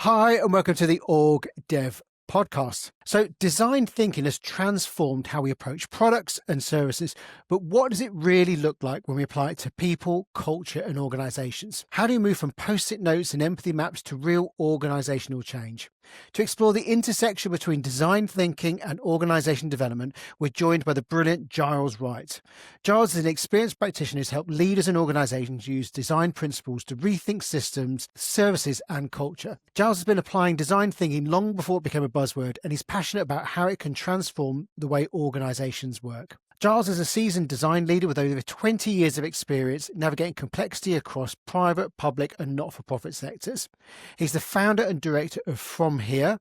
Hi, and welcome to the OrgDev podcast. So design thinking has transformed how we approach products and services, but what does it really look like when we apply it to people, culture, and organizations? How do we move from post-it notes and empathy maps to real organizational change? To explore the intersection between design thinking and organization development, we're joined by the brilliant Giles Wright. Giles is an experienced practitioner who's helped leaders and organizations use design principles to rethink systems, services, and culture. Giles has been applying design thinking long before it became a buzzword, and he's passionate about how it can transform the way organizations work. Giles is a seasoned design leader with over 20 years of experience navigating complexity across private, public, and not-for-profit sectors. He's the founder and director of From Here,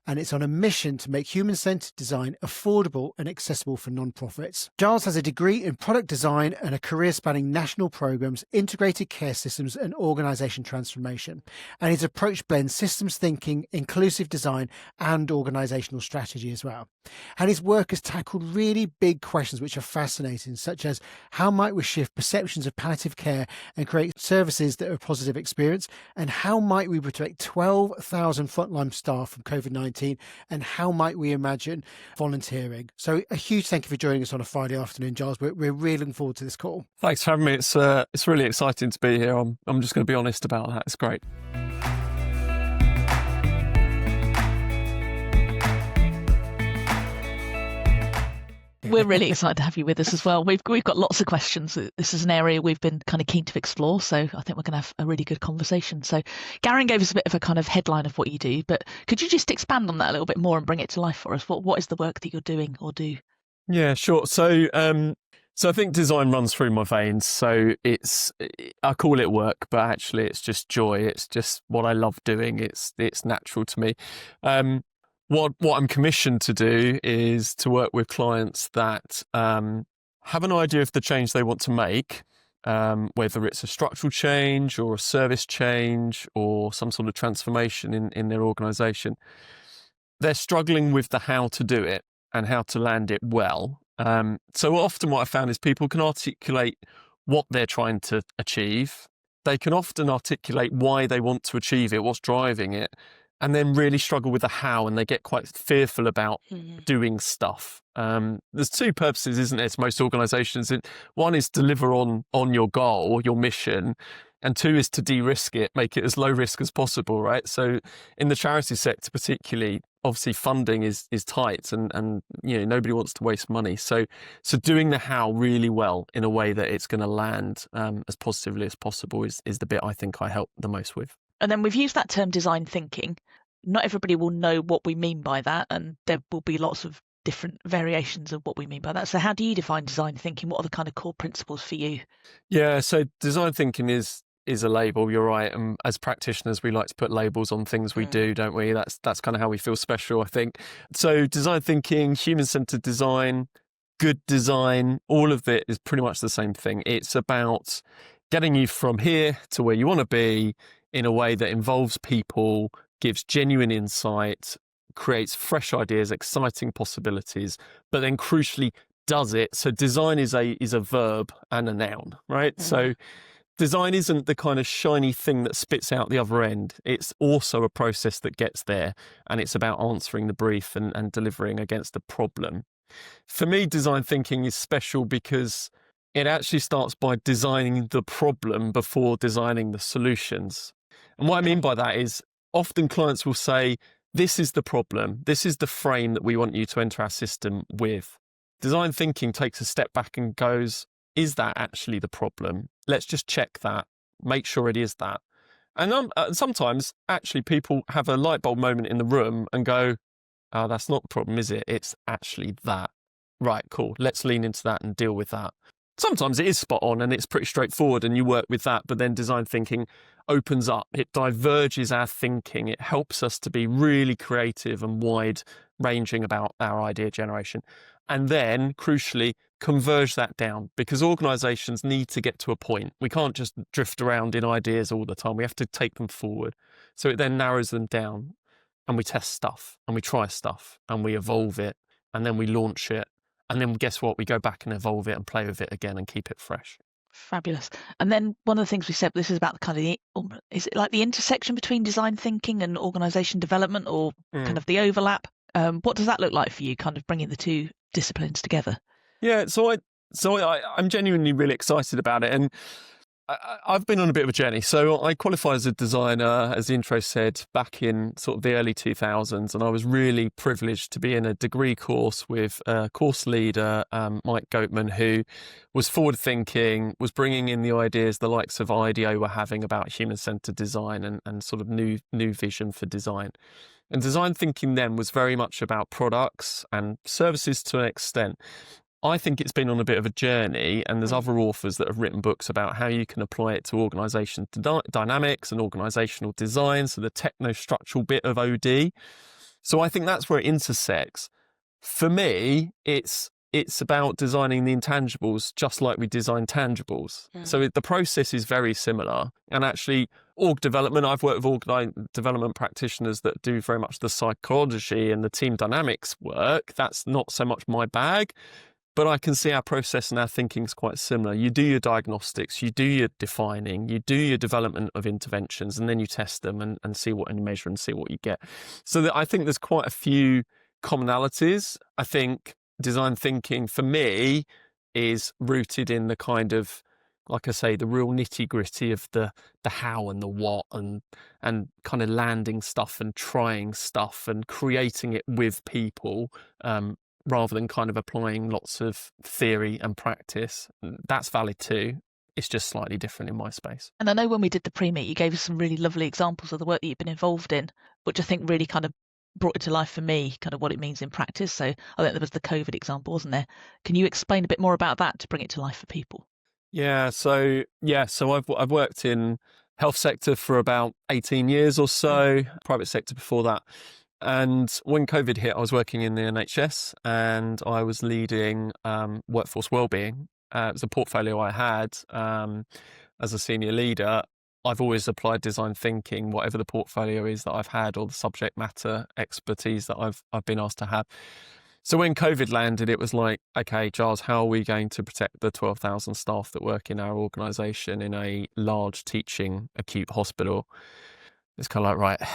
and it's on a mission to make human-centered design affordable and accessible for non-profits. Giles has a degree in product design and a career spanning national programs, integrated care systems, and organization transformation. And his approach blends systems thinking, inclusive design, and organizational strategy as well. And his work has tackled really big questions which are fascinating, such as how might we shift perceptions of palliative care and create services that are a positive experience, and how might we protect 12,000 frontline staff from COVID-19, and how might we imagine volunteering. So a huge thank you for joining us on a Friday afternoon, Giles. We're really looking forward to this call. Thanks for having me. It's really exciting to be here. I'm just going to be honest about that. It's great. We're really excited to have you with us as well. We've got lots of questions. This is an area we've been kind of keen to explore, so I think we're going to have a really good conversation. So Garen gave us a bit of a kind of headline of what you do, but could you just expand on that a little bit more and bring it to life for us? What is the work that you're doing or do? Yeah, sure. So I think design runs through my veins. So I call it work, but actually it's just joy. It's just what I love doing. It's natural to me. What I'm commissioned to do is to work with clients that have an idea of the change they want to make, whether it's a structural change or a service change or some sort of transformation in their organisation. They're struggling with the how to do it and how to land it well. So often what I found is people can articulate what they're trying to achieve. They can often articulate why they want to achieve it, what's driving it, and then really struggle with the how, and they get quite fearful about doing stuff. There's two purposes, isn't it, to most organisations? One is deliver on your goal, your mission, and two is to de-risk it, make it as low risk as possible, right? So in the charity sector particularly, obviously funding is tight and nobody wants to waste money. So doing the how really well in a way that it's going to land as positively as possible is the bit I think I help the most with. And then we've used that term design thinking. Not everybody will know what we mean by that, and there will be lots of different variations of what we mean by that. So how do you define design thinking? What are the kind of core principles for you? Yeah, so design thinking is a label, you're right. And as practitioners, we like to put labels on things we do, don't we? That's kind of how we feel special, I think. So design thinking, human-centered design, good design, all of it is pretty much the same thing. It's about getting you from here to where you want to be in a way that involves people, gives genuine insight, creates fresh ideas, exciting possibilities, but then crucially does it. So design is a verb and a noun, right? So design isn't the kind of shiny thing that spits out the other end. It's also a process that gets there, and it's about answering the brief and delivering against a problem. For me, design thinking is special because it actually starts by designing the problem before designing the solutions. And what I mean by that is often clients will say, this is the problem. This is the frame that we want you to enter our system with. Design thinking takes a step back and goes, is that actually the problem? Let's just check that, make sure it is that. And sometimes actually people have a light bulb moment in the room and go, oh, that's not the problem, is it? It's actually that. Right, cool. Let's lean into that and deal with that. Sometimes it is spot on and it's pretty straightforward and you work with that, but then design thinking opens up. It diverges our thinking. It helps us to be really creative and wide-ranging about our idea generation. And then, crucially, converge that down, because organisations need to get to a point. We can't just drift around in ideas all the time. We have to take them forward. So it then narrows them down, and we test stuff, and we try stuff, and we evolve it, and then we launch it. And then guess what? We go back and evolve it and play with it again and keep it fresh. Fabulous. And then one of the things we said, this is about the kind of is it like the intersection between design thinking and organisation development, or kind of the overlap? What does that look like for you, kind of bringing the two disciplines together? Yeah, I'm genuinely really excited about it, and I've been on a bit of a journey. So I qualified as a designer, as the intro said, back in sort of the early 2000s, and I was really privileged to be in a degree course with a course leader, Mike Goatman, who was forward-thinking, was bringing in the ideas the likes of IDEO were having about human-centered design and sort of new vision for design. And design thinking then was very much about products and services to an extent. I think it's been on a bit of a journey, and there's other authors that have written books about how you can apply it to organisation dynamics and organisational design, so the techno-structural bit of OD. So I think that's where it intersects. For me, it's about designing the intangibles just like we design tangibles. So the process is very similar. And actually, org development, I've worked with org development practitioners that do very much the psychology and the team dynamics work. That's not so much my bag. But I can see our process and our thinking is quite similar. You do your diagnostics, you do your defining, you do your development of interventions, and then you test them and see what and measure and see what you get. So I think there's quite a few commonalities. I think design thinking for me is rooted in the kind of, like I say, the real nitty gritty of the how and the what and kind of landing stuff and trying stuff and creating it with people, rather than kind of applying lots of theory and practice. That's valid too. It's just slightly different in my space. And I know when we did the pre-meet, you gave us some really lovely examples of the work that you've been involved in, which I think really kind of brought it to life for me, kind of what it means in practice. So I think there was the COVID example, wasn't there? Can you explain a bit more about that to bring it to life for people? So I've worked in health sector for about 18 years or so, private sector before that. And when COVID hit, I was working in the NHS and I was leading workforce wellbeing. It was a portfolio I had as a senior leader. I've always applied design thinking, whatever the portfolio is that I've had or the subject matter expertise that I've been asked to have. So when COVID landed, it was like, okay, Giles, how are we going to protect the 12,000 staff that work in our organisation in a large teaching acute hospital? It's kind of like, right,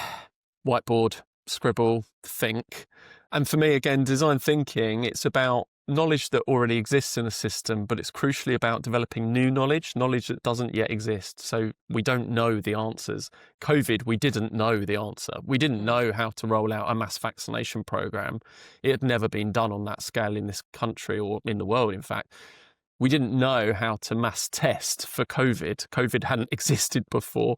whiteboard, scribble, think. And for me, again, design thinking, it's about knowledge that already exists in a system, but it's crucially about developing new knowledge that doesn't yet exist. So we don't know the answers. COVID, we didn't know the answer. We didn't know how to roll out a mass vaccination program. It had never been done on that scale in this country or in the world, in fact. We didn't know how to mass test for COVID. COVID hadn't existed before.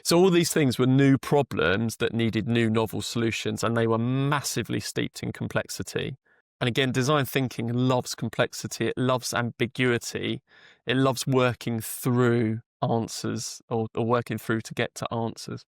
So all these things were new problems that needed new novel solutions, and they were massively steeped in complexity. And again, design thinking loves complexity. It loves ambiguity. It loves working through answers or working through to get to answers.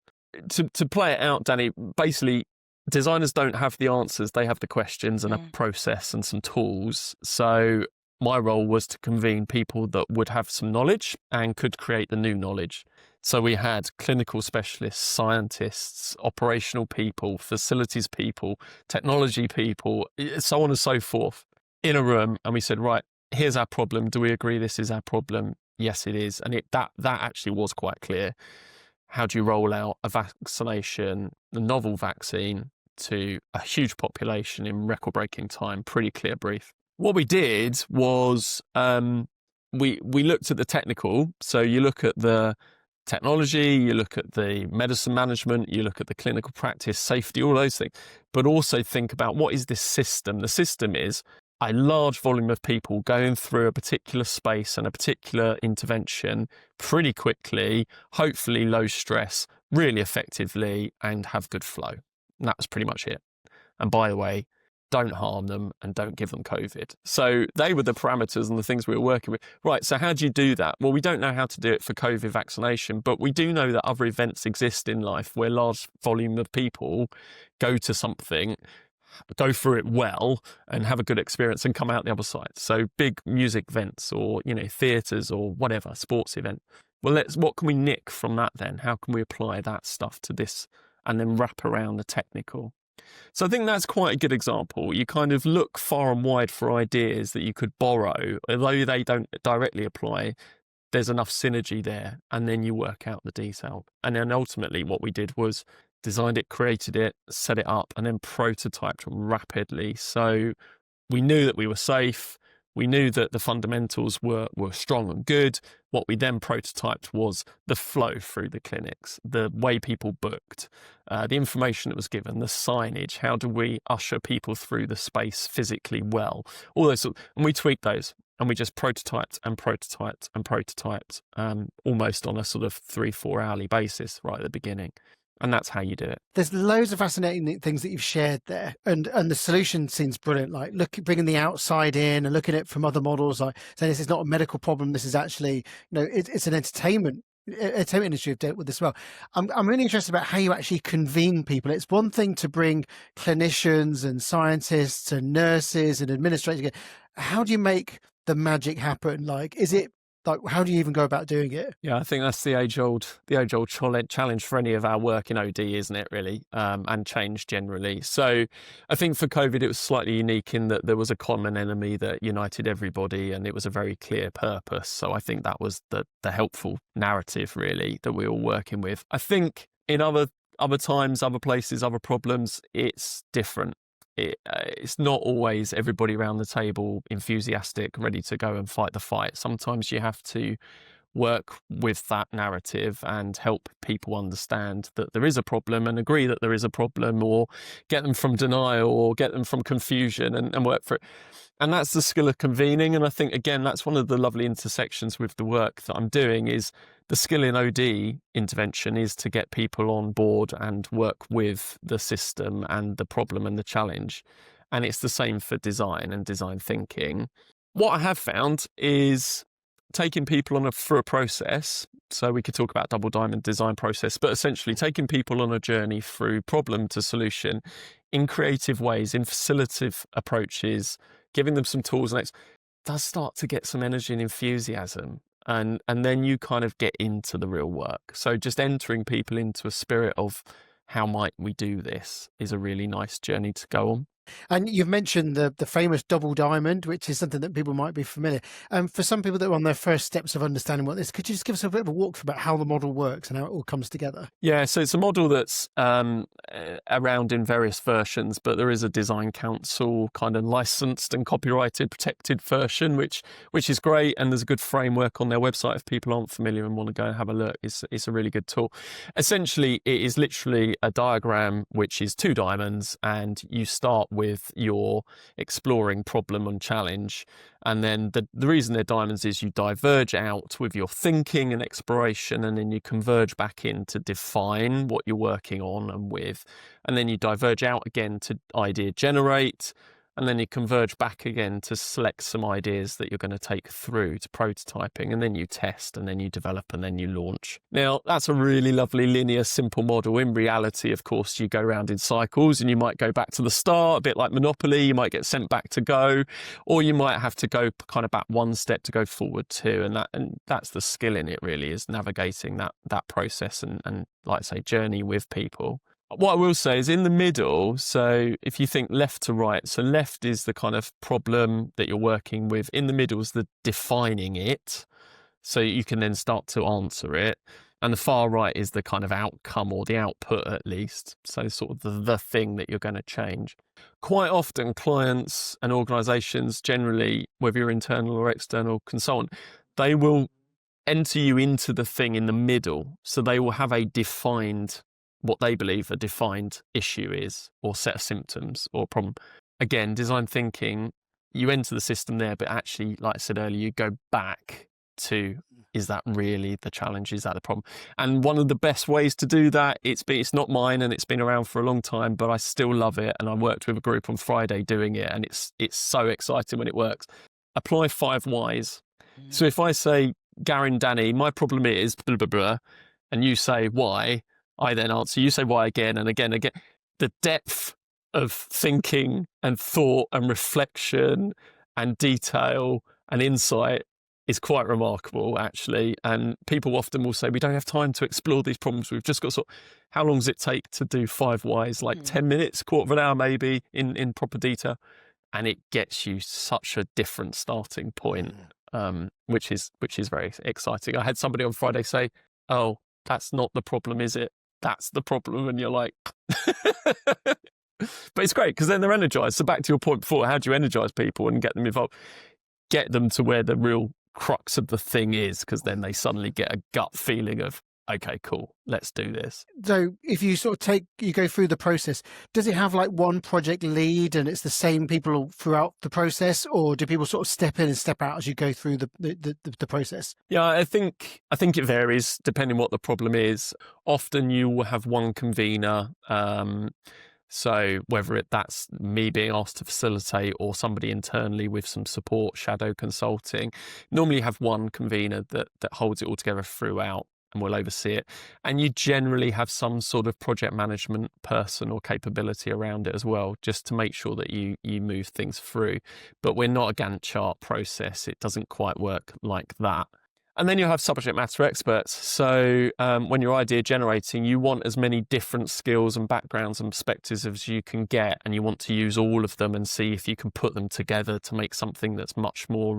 To play it out, Danny, basically, designers don't have the answers. They have the questions and a process and some tools. So my role was to convene people that would have some knowledge and could create the new knowledge. So we had clinical specialists, scientists, operational people, facilities people, technology people, so on and so forth, in a room. And we said, right, here's our problem. Do we agree this is our problem? Yes, it is. And that actually was quite clear. How do you roll out a vaccination, a novel vaccine, to a huge population in record-breaking time? Pretty clear brief. What we did was we looked at the technical. So you look at the technology, you look at the medicine management, you look at the clinical practice, safety, all those things, but also think about what is this system? The system is a large volume of people going through a particular space and a particular intervention pretty quickly, hopefully low stress, really effectively, and have good flow. And that was pretty much it. And by the way, don't harm them and don't give them COVID. So they were the parameters and the things we were working with. Right, so how do you do that? Well, we don't know how to do it for COVID vaccination, but we do know that other events exist in life where large volume of people go to something, go through it well and have a good experience and come out the other side. So big music events or, theatres or whatever, sports event. Well, what can we nick from that then? How can we apply that stuff to this and then wrap around the technical? So I think that's quite a good example. You kind of look far and wide for ideas that you could borrow, although they don't directly apply. there's enough synergy there, and then you work out the detail. And then ultimately what we did was designed it, created it, set it up, and then prototyped rapidly. So we knew that we were safe. We knew that the fundamentals were strong and good. What we then prototyped was the flow through the clinics, the way people booked, the information that was given, the signage. How do we usher people through the space physically well? All those, and we tweaked those, and we just prototyped and prototyped and prototyped, almost on a sort of 3-4 hourly basis right at the beginning. And that's how you do it. There's loads of fascinating things that you've shared there, and the solution seems brilliant. Like bringing the outside in and looking at it from other models. Like saying this is not a medical problem. This is actually, it's an entertainment industry have dealt with this as well. I'm really interested about how you actually convene people. It's one thing to bring clinicians and scientists and nurses and administrators together. How do you make the magic happen? Like, is it like, how do you even go about doing it? Yeah, I think that's the age-old challenge for any of our work in OD, isn't it, really? And change generally. So I think for COVID, it was slightly unique in that there was a common enemy that united everybody, and it was a very clear purpose. So I think that was the helpful narrative, really, that we were working with. I think in other times, other places, other problems, it's different. It's not always everybody around the table enthusiastic, ready to go and fight the fight. Sometimes you have to work with that narrative and help people understand that there is a problem and agree that there is a problem, or get them from denial or get them from confusion and work for it. And that's the skill of convening. And I think, again, that's one of the lovely intersections with the work that I'm doing is the skill in OD intervention is to get people on board and work with the system and the problem and the challenge. And it's the same for design and design thinking. What I have found is taking people through a process. So we could talk about double diamond design process, but essentially taking people on a journey through problem to solution in creative ways, in facilitative approaches, giving them some tools, and it does start to get some energy and enthusiasm. And then you kind of get into the real work. So just entering people into a spirit of how might we do this is a really nice journey to go on. And you've mentioned the famous double diamond, which is something that people might be familiar. For some people that are on their first steps of understanding what this is, could you just give us a bit of a walkthrough about how the model works and how it all comes together? Yeah, so it's a model that's around in various versions, but there is a design council kind of licensed and copyrighted, protected version, which is great. And there's a good framework on their website if people aren't familiar and want to go and have a look. It's a really good tool. Essentially, it is literally a diagram which is 2 diamonds, and you start with your exploring problem and challenge. And then the reason they're diamonds is you diverge out with your thinking and exploration, and then you converge back in to define what you're working on and with. And then you diverge out again to idea generate. And then you converge back again to select some ideas that you're going to take through to prototyping, and then you test, and then you develop, and then you launch. Now, that's a really lovely, linear, simple model. In reality, of course, you go around in cycles, and you might go back to the start, a bit like Monopoly. You might get sent back to go, or you might have to go kind of back one step to go forward two. And that's the skill in it, really, is navigating that process and like I say, journey with people. What I will say is in the middle, so if you think left to right, so left is the kind of problem that you're working with. In the middle is the defining it, so you can then start to answer it. And the far right is the kind of outcome, or the output at least, so sort of the thing that you're going to change. Quite often clients and organisations generally, whether you're internal or external consultant, they will enter you into the thing in the middle. So they will have what they believe a defined issue is, or set of symptoms or problem. Again, design thinking, you enter the system there, but actually, like I said earlier, you go back to, is that really the challenge? Is that the problem? And one of the best ways to do that, it's not mine and it's been around for a long time, but I still love it. And I worked with a group on Friday doing it, and it's so exciting when it works. Apply 5 whys. So if I say, Garen, Danny, my problem is blah, blah, blah, and you say why, I then answer, you say why again and again. The depth of thinking and thought and reflection and detail and insight is quite remarkable, actually. And people often will say, we don't have time to explore these problems. We've just got how long does it take to do 5 whys? Like 10 minutes, quarter of an hour maybe in proper detail. And it gets you such a different starting point. which is very exciting. I had somebody on Friday say, "Oh, that's not the problem, is it? That's the problem," and you're like, but it's great because then they're energized. So back to your point before, how do you energize people and get them involved? Get them to where the real crux of the thing is, because then they suddenly get a gut feeling of, okay, cool, let's do this. So if you sort of you go through the process, does it have like one project lead and it's the same people throughout the process, or do people sort of step in and step out as you go through the process? Yeah, I think it varies depending what the problem is. Often you will have one convener. So whether that's me being asked to facilitate or somebody internally with some support, shadow consulting, normally you have one convener that holds it all together throughout and will oversee it. And you generally have some sort of project management person or capability around it as well, just to make sure that you move things through. But we're not a Gantt chart process. It doesn't quite work like that. And then you'll have subject matter experts. So when you're idea generating, you want as many different skills and backgrounds and perspectives as you can get, and you want to use all of them and see if you can put them together to make something that's much more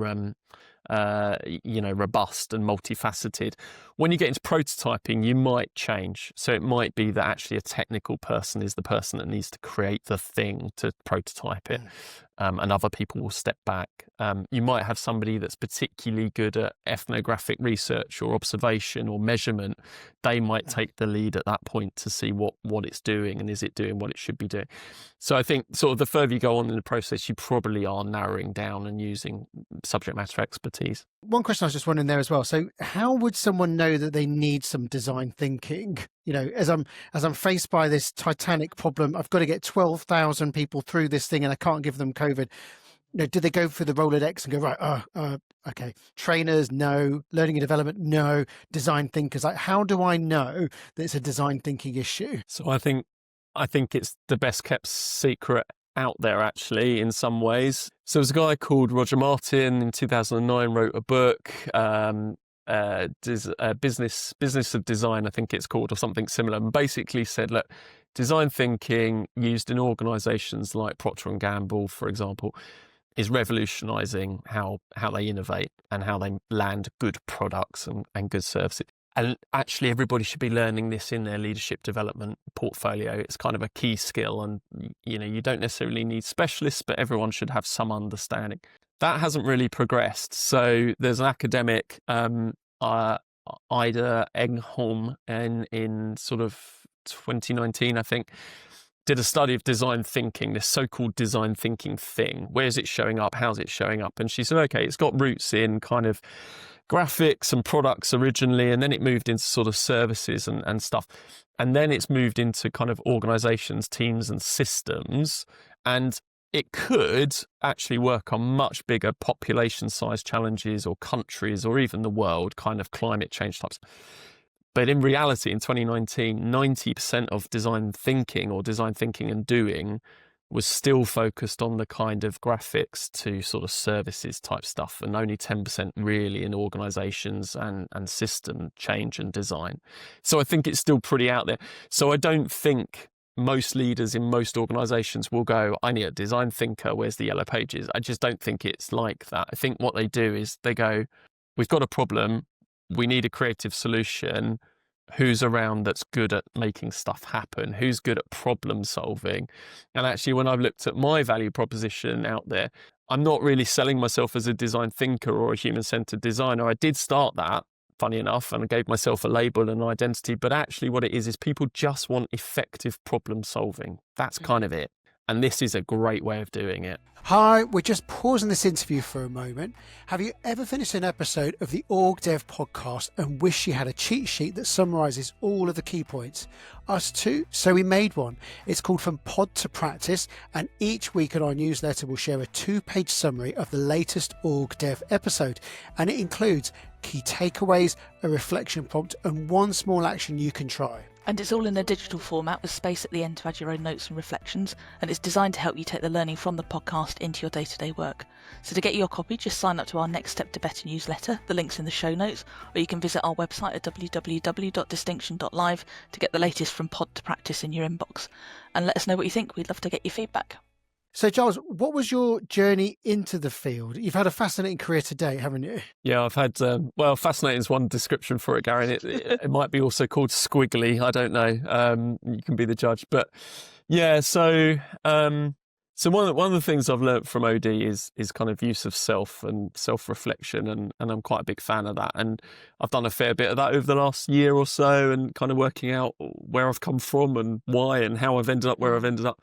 robust and multifaceted. When you get into prototyping, you might change. So it might be that actually a technical person is the person that needs to create the thing to prototype it. And other people will step back. You might have somebody that's particularly good at ethnographic research or observation or measurement. They might take the lead at that point to see what it's doing and is it doing what it should be doing. So I think sort of the further you go on in the process, you probably are narrowing down and using subject matter expertise. One question I was just wondering there as well. So how would someone know that they need some design thinking? You know, as I'm faced by this titanic problem, I've got to get 12,000 people through this thing and I can't give them COVID. You know, do they go for the Rolodex and go, right, okay, trainers, no, learning and development, no, design thinkers? Like, how do I know that it's a design thinking issue? So I think it's the best kept secret out there, actually, in some ways. So there's a guy called Roger Martin in 2009 wrote a book, Business of Design, I think it's called, or something similar, and basically said, look, design thinking used in organisations like Procter & Gamble, for example, is revolutionising how they innovate and how they land good products and good services. And actually, everybody should be learning this in their leadership development portfolio. It's kind of a key skill, and you don't necessarily need specialists, but everyone should have some understanding. That hasn't really progressed. So there's an academic, Ida Engholm, in sort of 2019, I think, did a study of design thinking, this so-called design thinking thing. Where's it showing up? How's it showing up? And she said, okay, it's got roots in kind of graphics and products originally, and then it moved into sort of services and stuff. And then it's moved into kind of organizations, teams and systems. And it could actually work on much bigger population size challenges or countries or even the world, kind of climate change types. But in reality, in 2019, 90% of design thinking or design thinking and doing was still focused on the kind of graphics to sort of services type stuff, and only 10% really in organizations and system change and design. So I think it's still pretty out there. So I don't think most leaders in most organizations will go, I need a design thinker, where's the yellow pages? I just don't think it's like that. I think what they do is they go, we've got a problem, we need a creative solution. Who's around that's good at making stuff happen? Who's good at problem solving? And actually, when I've looked at my value proposition out there, I'm not really selling myself as a design thinker or a human-centered designer. I did start that, funny enough, and I gave myself a label and an identity. But actually what it is people just want effective problem solving. That's kind of it. And this is a great way of doing it. Hi, we're just pausing this interview for a moment. Have you ever finished an episode of the OrgDev podcast and wish you had a cheat sheet that summarises all of the key points? Us too, so we made one. It's called From Pod to Practice, and each week in our newsletter we'll share a 2-page summary of the latest OrgDev episode, and it includes key takeaways, a reflection prompt, and one small action you can try. And it's all in a digital format with space at the end to add your own notes and reflections, and it's designed to help you take the learning from the podcast into your day-to-day work. So to get your copy, just sign up to our Next Step to Better newsletter. The link's in the show notes, or you can visit our website at www.distinction.live to get the latest From Pod to Practice in your inbox. And let us know what you think. We'd love to get your feedback. So, Giles, what was your journey into the field? You've had a fascinating career to date, haven't you? Yeah, I've had, fascinating is one description for it, Gary. It might be also called squiggly. I don't know. You can be the judge. But yeah, so one of the things I've learnt from OD is kind of use of self and self-reflection, and I'm quite a big fan of that. And I've done a fair bit of that over the last year or so, and kind of working out where I've come from and why and how I've ended up where I've ended up.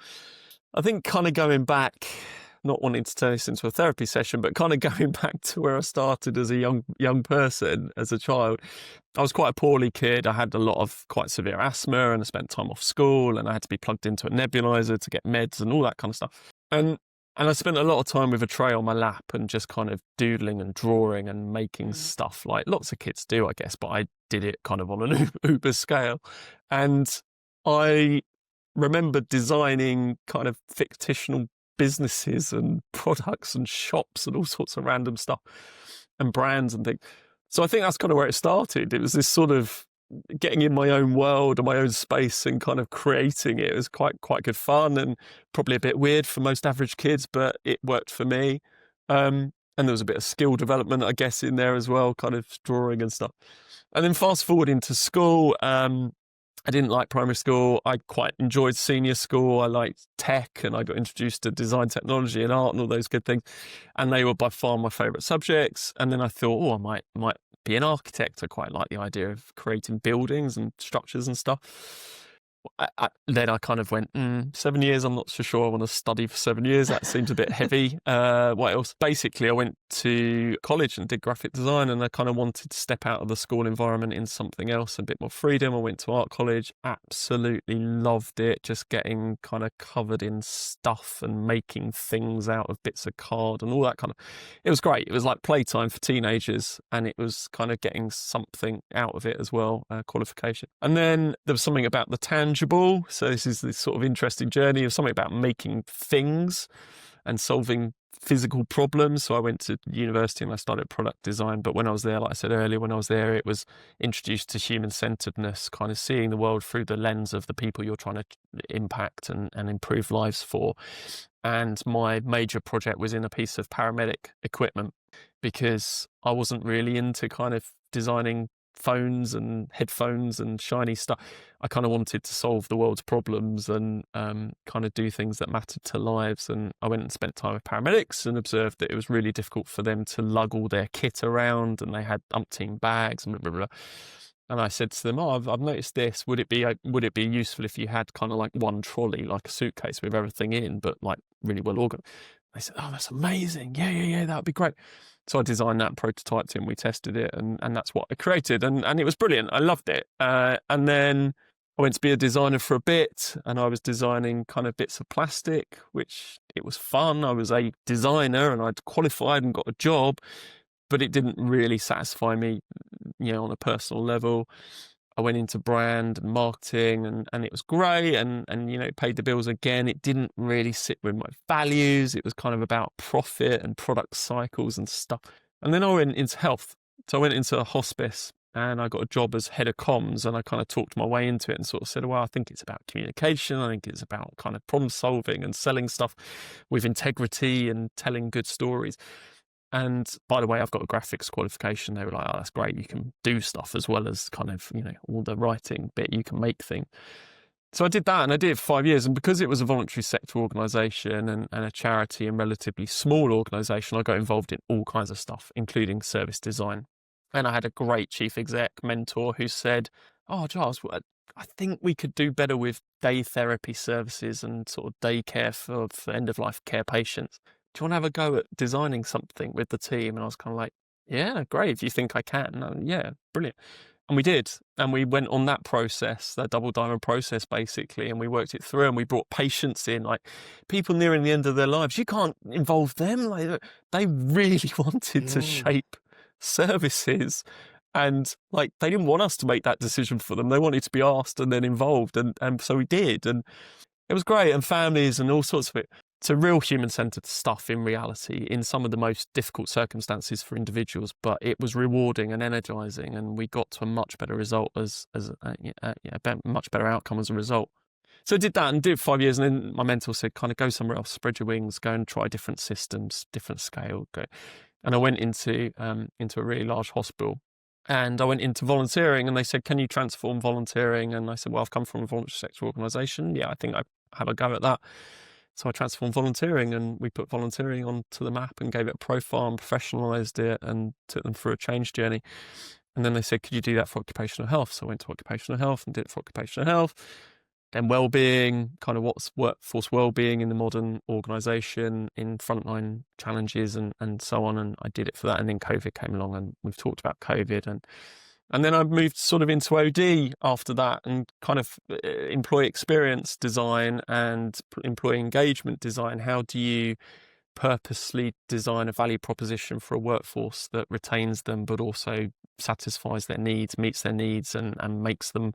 I think kind of going back, not wanting to turn this into a therapy session, but kind of going back to where I started as a young person, as a child. I was quite a poorly kid. I had a lot of quite severe asthma, and I spent time off school, and I had to be plugged into a nebulizer to get meds and all that kind of stuff. And I spent a lot of time with a tray on my lap and just kind of doodling and drawing and making stuff like lots of kids do, I guess, but I did it kind of on an uber scale. And I remember designing kind of fictional businesses and products and shops and all sorts of random stuff and brands and things. So I think that's kind of where it started. It was this sort of getting in my own world and my own space and kind of creating it. It was quite good fun and probably a bit weird for most average kids, but it worked for me. And there was a bit of skill development, I guess, in there as well, kind of drawing and stuff. And then fast forward into school, I didn't like primary school. I quite enjoyed senior school. I liked tech, and I got introduced to design, technology and art and all those good things. And they were by far my favourite subjects. And then I thought, I might be an architect. I quite like the idea of creating buildings and structures and stuff. Then I kind of went, 7 years, I'm not so sure I want to study for 7 years. That seems a bit heavy. What else? Basically, I went to college and did graphic design, and I kind of wanted to step out of the school environment in something else, a bit more freedom. I went to art college, absolutely loved it, just getting kind of covered in stuff and making things out of bits of card and all that kind of, it was great. It was like playtime for teenagers, and it was kind of getting something out of it as well, qualification. And then there was something about the tangible. So this is this sort of interesting journey of something about making things and solving physical problems. So I went to university and I studied product design. But when I was there, like I said earlier, it was introduced to human-centeredness, kind of seeing the world through the lens of the people you're trying to impact and improve lives for. And my major project was in a piece of paramedic equipment, because I wasn't really into kind of designing phones and headphones and shiny stuff. I kind of wanted to solve the world's problems and kind of do things that mattered to lives. And I went and spent time with paramedics and observed that it was really difficult for them to lug all their kit around, and they had umpteen bags and blah, blah, blah. And I said to them, I've noticed this. Would it be useful if you had kind of like one trolley, like a suitcase with everything in, but like really well organized? They said, that's amazing. Yeah, that would be great. So I designed that and prototyped it, and we tested it, and that's what I created. And it was brilliant. I loved it. And then I went to be a designer for a bit, and I was designing kind of bits of plastic, which it was fun. I was a designer and I'd qualified and got a job, but it didn't really satisfy me, on a personal level. I went into brand and marketing, and it was great, and paid the bills again. It didn't really sit with my values. It was kind of about profit and product cycles and stuff. And then I went into health. So I went into a hospice, and I got a job as head of comms, and I kind of talked my way into it and sort of said, I think it's about communication. I think it's about kind of problem solving and selling stuff with integrity and telling good stories. And by the way, I've got a graphics qualification. They were like, that's great. You can do stuff as well as kind of, all the writing bit, you can make things. So I did that, and I did it for 5 years. And because it was a voluntary sector organisation and a charity and relatively small organisation, I got involved in all kinds of stuff, including service design. And I had a great chief exec mentor who said, Giles, I think we could do better with day therapy services and sort of day care for end-of-life care patients. Do you want to have a go at designing something with the team? And I was kind of like, yeah, great. If you think I can. Yeah, brilliant. And we did. And we went on that process, that double diamond process, basically. And we worked it through, and we brought patients in, like people nearing the end of their lives. You can't involve them. Like, they really wanted to shape services. And like, they didn't want us to make that decision for them. They wanted to be asked and then involved. And so we did. And it was great. And families and all sorts of it. So real human-centered stuff in reality, in some of the most difficult circumstances for individuals, but it was rewarding and energizing, and we got to a much better result a much better outcome as a result. So I did that and did it for 5 years. And then my mentor said, kind of go somewhere else, spread your wings, go and try different systems, different scale. Go. And I went into a really large hospital. And I went into volunteering, and they said, can you transform volunteering? And I said, well, I've come from a voluntary sector organisation. Yeah, I think I have a go at that. So I transformed volunteering, and we put volunteering onto the map and gave it a profile and professionalised it and took them through a change journey. And then they said, could you do that for occupational health? So I went to occupational health and did it for occupational health. Then well-being, kind of what's workforce well-being in the modern organisation, in frontline challenges and so on. And I did it for that. And then COVID came along, and we've talked about COVID. And then I moved sort of into OD after that, and kind of employee experience design and employee engagement design. How do you purposely design a value proposition for a workforce that retains them, but also satisfies their needs, meets their needs, and makes them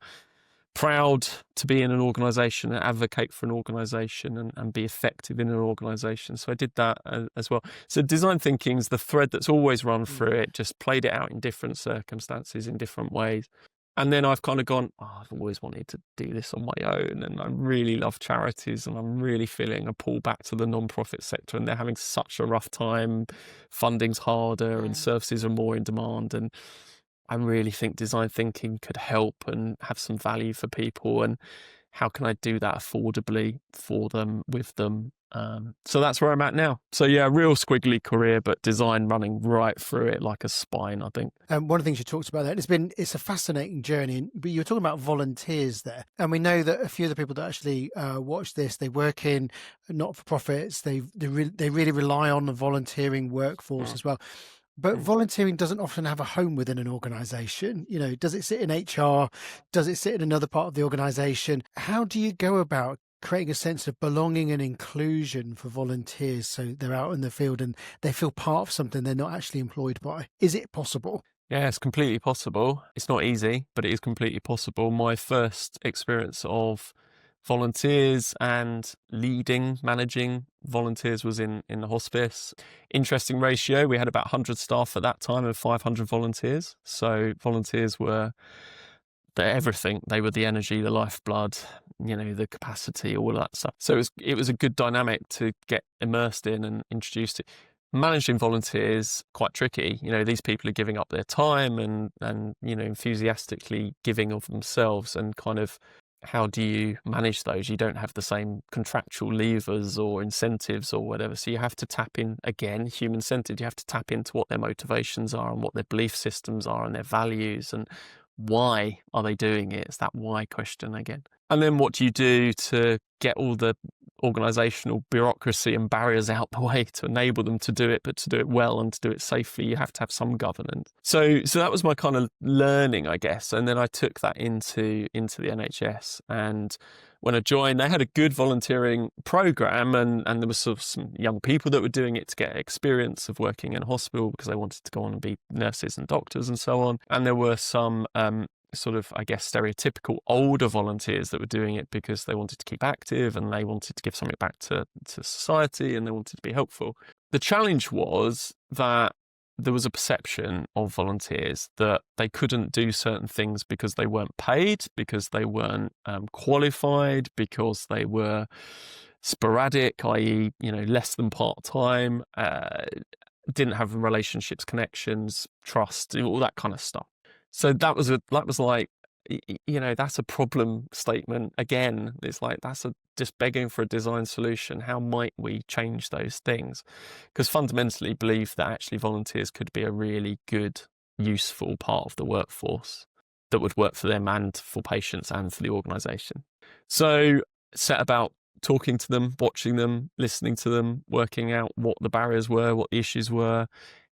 proud to be in an organisation and advocate for an organisation and be effective in an organisation. So I did that as well. So design thinking is the thread that's always run through it, just played it out in different circumstances, in different ways. And then I've kind of gone, I've always wanted to do this on my own, and I really love charities, and I'm really feeling a pull back to the non-profit sector, and they're having such a rough time. Funding's harder and services are more in demand, and I really think design thinking could help and have some value for people. And how can I do that affordably for them, with them? So that's where I'm at now. So yeah, real squiggly career, but design running right through it like a spine, I think. One of the things you talked about there, it's a fascinating journey, but you were talking about volunteers there. And we know that a few of the people that actually watch this, they work in not-for-profits. They really rely on the volunteering workforce as well. But volunteering doesn't often have a home within an organisation. You know, does it sit in HR? Does it sit in another part of the organisation? How do you go about creating a sense of belonging and inclusion for volunteers so they're out in the field and they feel part of something they're not actually employed by? Is it possible? Yeah, it's completely possible. It's not easy, but it is completely possible. My first experience of volunteers and managing volunteers was in the hospice. Interesting ratio. We had about 100 staff at that time and 500 volunteers. So volunteers were everything. They were the energy, the lifeblood, the capacity, all of that stuff. So it was a good dynamic to get immersed in and introduced to. Managing volunteers, quite tricky. These people are giving up their time and enthusiastically giving of themselves, and kind of, how do you manage those? You don't have the same contractual levers or incentives or whatever. So you have to tap in, again, human-centered. You have to tap into what their motivations are and what their belief systems are and their values, and why are they doing it? It's that why question again. And then what do you do to get all the organisational bureaucracy and barriers out the way to enable them to do it, but to do it well and to do it safely? You have to have some governance. So that was my kind of learning, I guess. And then I took that into the NHS. And when I joined, they had a good volunteering programme, and there was sort of some young people that were doing it to get experience of working in a hospital because they wanted to go on and be nurses and doctors and so on. And there were some sort of, I guess, stereotypical older volunteers that were doing it because they wanted to keep active and they wanted to give something back to society and they wanted to be helpful. The challenge was that there was a perception of volunteers that they couldn't do certain things because they weren't paid, because they weren't qualified, because they were sporadic, i.e., less than part-time, didn't have relationships, connections, trust, all that kind of stuff. So that was like, that's a problem statement. Again, it's like, just begging for a design solution. How might we change those things? Because fundamentally believe that actually volunteers could be a really good, useful part of the workforce that would work for them and for patients and for the organisation. So set about talking to them, watching them, listening to them, working out what the barriers were, what the issues were.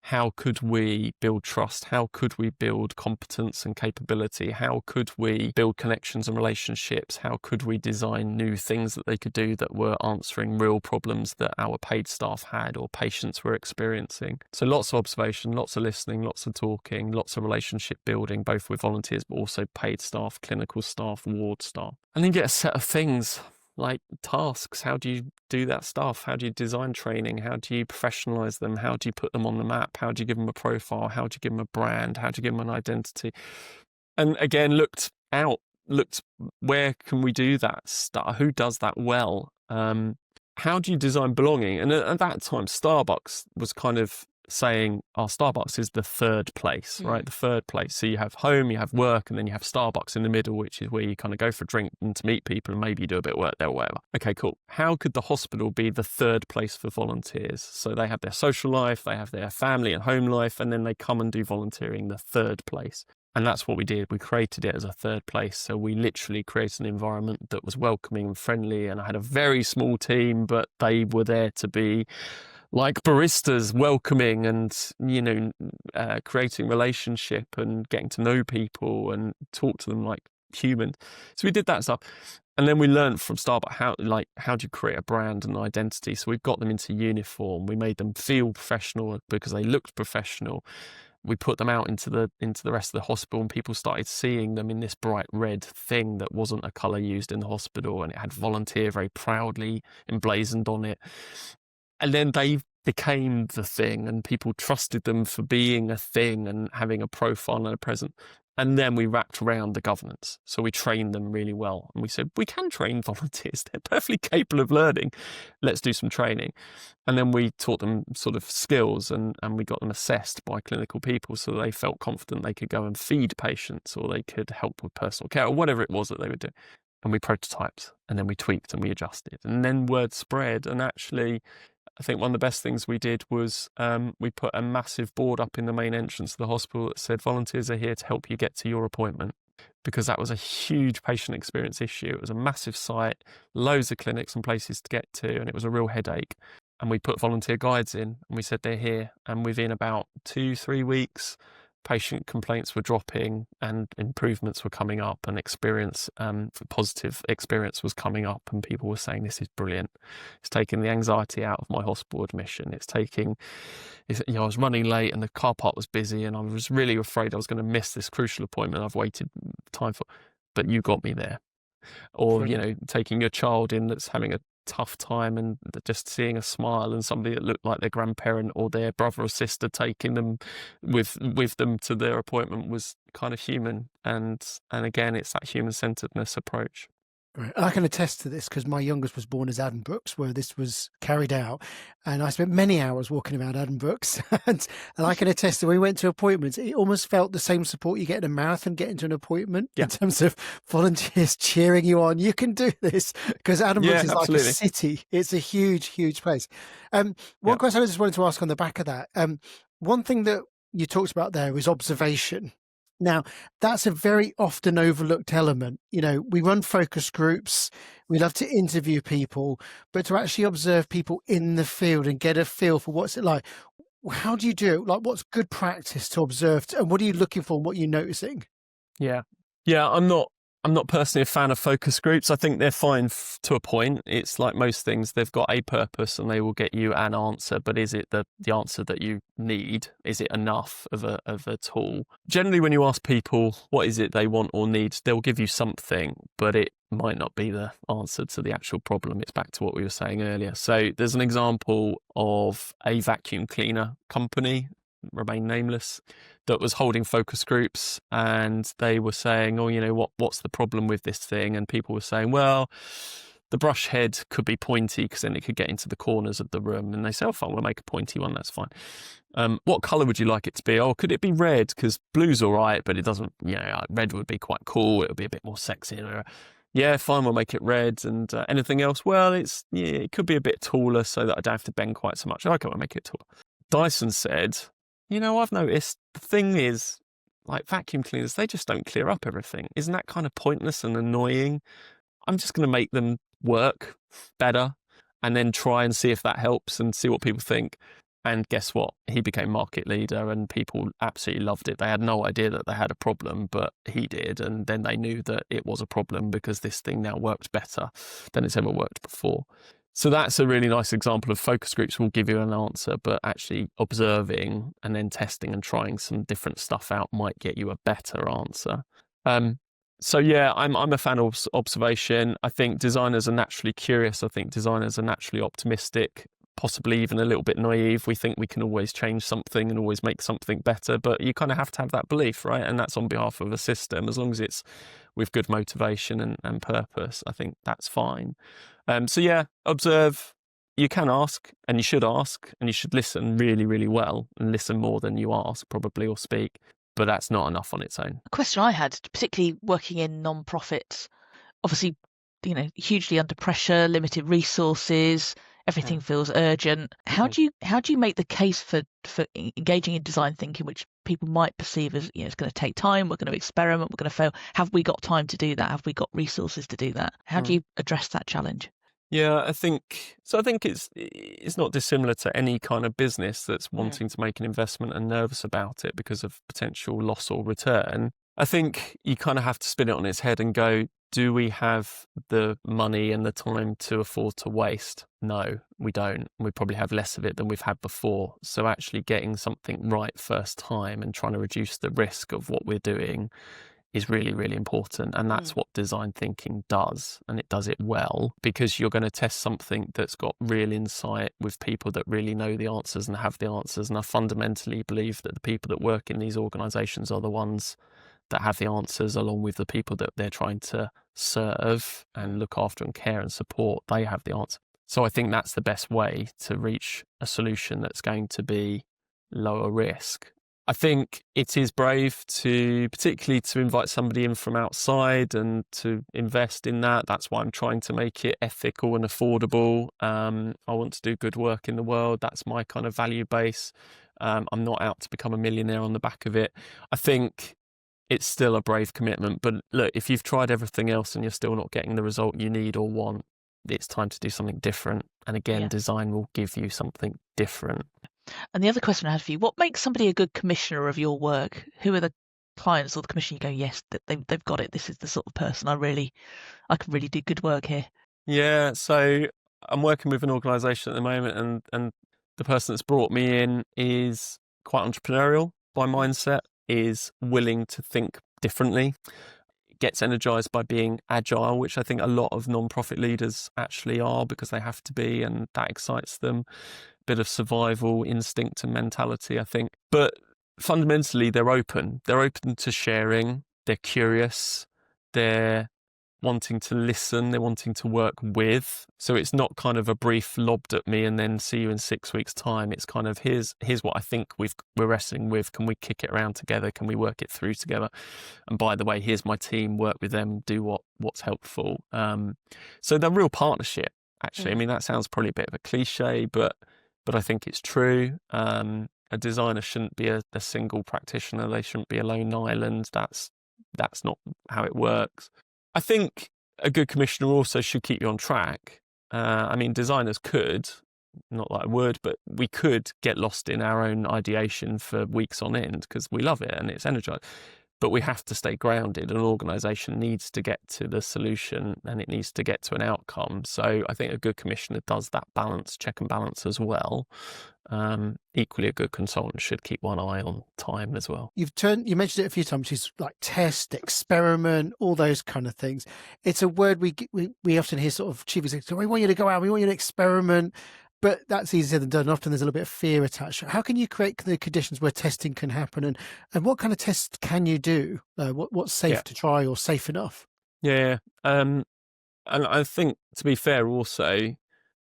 How could we build trust? How could we build competence and capability? How could we build connections and relationships? How could we design new things that they could do that were answering real problems that our paid staff had or patients were experiencing? So lots of observation, lots of listening, lots of talking, lots of relationship building, both with volunteers, but also paid staff, clinical staff, ward staff. And then get a set of things like tasks. How do you do that stuff? How do you design training? How do you professionalize them? How do you put them on the map? How do you give them a profile? How do you give them a brand? How do you give them an identity? And again, looked out looked, where can we do that stuff? Who does that well? How do you design belonging? And at that time, Starbucks was kind of saying, Starbucks is the third place, right? The third place. So you have home, you have work, and then you have Starbucks in the middle, which is where you kind of go for a drink and to meet people, and maybe you do a bit of work there or whatever. Okay, cool. How could the hospital be the third place for volunteers? So they have their social life, they have their family and home life, and then they come and do volunteering, the third place. And that's what we did. We created it as a third place. So we literally created an environment that was welcoming and friendly. And I had a very small team, but they were there to be like baristas, welcoming and, creating relationship and getting to know people and talk to them like humans. So we did that stuff. And then we learned from Starbucks how do you create a brand and identity. So we've got them into uniform. We made them feel professional because they looked professional. We put them out into the rest of the hospital, and people started seeing them in this bright red thing that wasn't a colour used in the hospital, and it had volunteer very proudly emblazoned on it. And then they became the thing, and people trusted them for being a thing and having a profile and a presence. And then we wrapped around the governance. So we trained them really well. And we said, we can train volunteers. They're perfectly capable of learning. Let's do some training. And then we taught them sort of skills, and we got them assessed by clinical people so they felt confident they could go and feed patients, or they could help with personal care, or whatever it was that they would do. And we prototyped, and then we tweaked and we adjusted. And then word spread. And actually, I think one of the best things we did was we put a massive board up in the main entrance of the hospital that said, volunteers are here to help you get to your appointment, because that was a huge patient experience issue. It was a massive site, loads of clinics and places to get to, and it was a real headache. And we put volunteer guides in, and we said they're here. And within about 2-3 weeks, patient complaints were dropping and improvements were coming up, and positive experience was coming up, and people were saying, this is brilliant. It's taking the anxiety out of my hospital admission. I was running late and the car park was busy, and I was really afraid I was going to miss this crucial appointment I've waited time for, but you got me there. Or, taking your child in that's having a tough time, and just seeing a smile and somebody that looked like their grandparent or their brother or sister taking them with them to their appointment was kind of human. And again, it's that human-centeredness approach. Right. I can attest to this because my youngest was born as Adam Brooks, where this was carried out, and I spent many hours walking around Adam Brooks, and I can attest that when we went to appointments, it almost felt the same support you get in a marathon getting to an appointment, in terms of volunteers cheering you on. You can do this, because Adam Brooks is absolutely. like a city. It's a huge, huge place. One question I just wanted to ask on the back of that, one thing that you talked about there was observation. Now, that's a very often overlooked element. We run focus groups, we love to interview people, but to actually observe people in the field and get a feel for what's it like, how do you do it? Like, what's good practice to observe, and what are you looking for and what are you noticing? Yeah, I'm not personally a fan of focus groups. I think they're fine to a point. It's like most things, they've got a purpose and they will get you an answer, but is it the answer that you need? Is it enough of a tool? Generally, when you ask people what is it they want or need, they'll give you something, but it might not be the answer to the actual problem. It's back to what we were saying earlier. So there's an example of a vacuum cleaner company, remain nameless, that was holding focus groups, and they were saying, what's the problem with this thing? And people were saying, well, the brush head could be pointy because then it could get into the corners of the room. And they say, fine, we'll make a pointy one, that's fine. What colour would you like it to be? Oh, could it be red? Because blue's all right, but it doesn't, red would be quite cool. It would be a bit more sexy. Yeah, fine, we'll make it red. And anything else? Well, it could be a bit taller so that I don't have to bend quite so much. Okay, we'll make it taller. Dyson said, I've noticed the thing is, like vacuum cleaners, they just don't clear up everything. Isn't that kind of pointless and annoying? I'm just going to make them work better and then try and see if that helps and see what people think. And guess what? He became market leader and people absolutely loved it. They had no idea that they had a problem, but he did. And then they knew that it was a problem because this thing now worked better than it's ever worked before. So that's a really nice example of focus groups will give you an answer, but actually observing and then testing and trying some different stuff out might get you a better answer. So yeah, I'm a fan of observation. I think designers are naturally curious. I think designers are naturally optimistic. possibly even a little bit naive. We think we can always change something and always make something better, but you kind of have to have that belief, right? And that's on behalf of a system. As long as it's with good motivation and purpose, I think that's fine. So yeah, observe. You can ask, and you should listen really, really well, and listen more than you ask probably, or speak, but that's not enough on its own. A question I had, particularly working in non-profits, obviously, hugely under pressure, limited resources, everything feels urgent. How do you make the case for engaging in design thinking, which people might perceive as, it's going to take time, we're going to experiment, we're going to fail. Have we got time to do that? Have we got resources to do that? How do you address that challenge? Yeah, I think it's not dissimilar to any kind of business that's wanting to make an investment and nervous about it because of potential loss or return. I think you kind of have to spin it on its head and go, do we have the money and the time to afford to waste? No, we don't. We probably have less of it than we've had before. So actually getting something right first time and trying to reduce the risk of what we're doing is really, really important. And that's what design thinking does. And it does it well, because you're going to test something that's got real insight with people that really know the answers and have the answers. And I fundamentally believe that the people that work in these organisations are the ones that have the answers, along with the people that they're trying to serve and look after and care and support. They have the answer. So I think that's the best way to reach a solution that's going to be lower risk. I think it is brave particularly to invite somebody in from outside and to invest in that. That's why I'm trying to make it ethical and affordable. I want to do good work in the world. That's my kind of value base. I'm not out to become a millionaire on the back of it. I think it's still a brave commitment. But look, if you've tried everything else and you're still not getting the result you need or want, it's time to do something different. And again, design will give you something different. And the other question I had for you, what makes somebody a good commissioner of your work? Who are the clients or the commission you go, yes, they've got it. This is the sort of person I can really do good work here. Yeah, so I'm working with an organisation at the moment, and the person that's brought me in is quite entrepreneurial by mindset, is willing to think differently, gets energised by being agile, which I think a lot of non-profit leaders actually are, because they have to be, and that excites them. Bit of survival instinct and mentality, I think. But fundamentally, they're open. They're open to sharing. They're curious. They're wanting to listen. They're wanting to work with. So it's not kind of a brief lobbed at me and then see you in 6 weeks' time. It's kind of here's what I think we're wrestling with. Can we kick it around together? Can we work it through together? And by the way, here's my team. Work with them. Do what's helpful. So they're real partnership. Actually, I mean, that sounds probably a bit of a cliche, but I think it's true. A designer shouldn't be a single practitioner. They shouldn't be a lone island. That's not how it works. I think a good commissioner also should keep you on track. I mean, designers could, not that I would, but we could get lost in our own ideation for weeks on end because we love it and it's energized. But we have to stay grounded. An organisation needs to get to the solution and it needs to get to an outcome. So I think a good commissioner does that balance, check and balance as well. Equally, a good consultant should keep one eye on time as well. You mentioned it a few times, which is like test, experiment, all those kind of things. It's a word we often hear sort of chief executives, we want you to go out, we want you to experiment. But that's easier than done. Often there's a little bit of fear attached. How can you create the conditions where testing can happen? And what kind of tests can you do? What's safe to try or safe enough? Yeah. And I think, to be fair also,